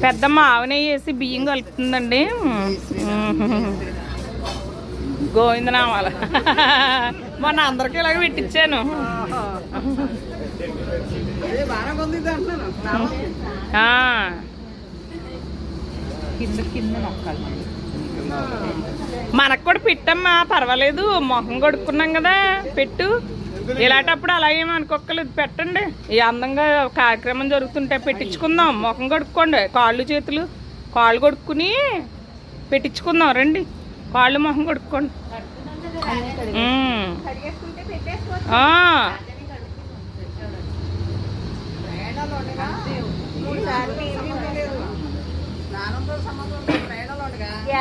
పెద్దమ్మ ఆవు నెయ్యి వేసి బియ్యం కలుపుతుందండి. గోవిందనామాల మొన్న అందరికీ ఇలాగ పెట్టించాను. మనకు కూడా పెట్టమ్మా, పర్వాలేదు, మొహం కొడుకున్నాం కదా, పెట్టు. ఇలాంటప్పుడు అలా ఏమనుకోక్కలేదు, పెట్టండి. ఈ అందంగా కార్యక్రమం జరుగుతుంటే పెట్టించుకుందాం. మొహం కడుక్కోండి, కాళ్ళు చేతులు కాళ్ళు కొడుక్కుని పెట్టించుకుందాం. రండి, కాళ్ళు మొహం కొడుక్కోండి.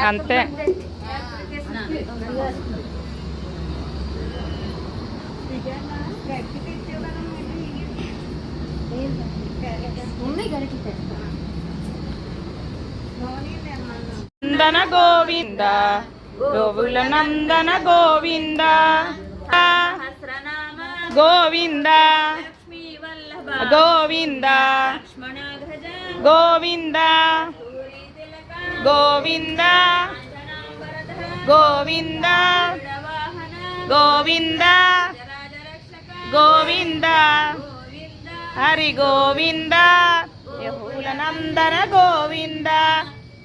అంతే. నందన గోవింద గోవుల నందన గోవింద గోవింద గోవింద గోవింద గోవింద గోవింద గోవింద గోవింద హరి గోవింద యహూల నందన గోవింద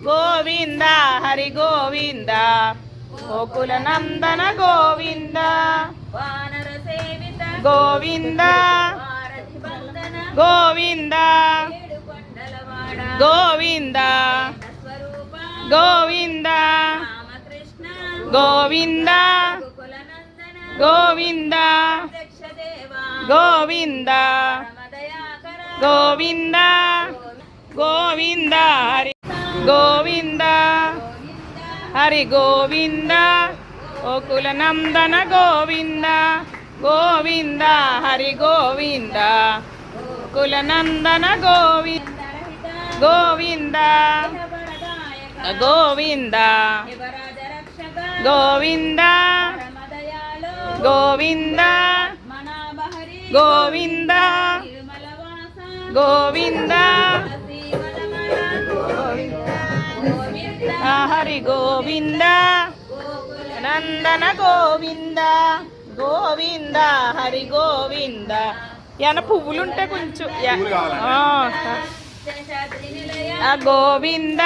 గోవింద హరి గోవింద గోకుల నందన గోవింద గోవింద గోవింద గోవింద గోవింద గోవింద గోవింద గోవింద గోవింద గోవింద హరి గోవింద హరి గోవింద గోకుల నందన గోవింద గోవింద హరి గోవింద గోకుల నందన గోవింద గోవింద గోవింద గోవింద గోవింద గోవింద గోవింద హరి గోవింద నందన గోవింద గోవింద హరి గోవింద. ఏమన్నా పువ్వులుంటే కొంచెం గోవింద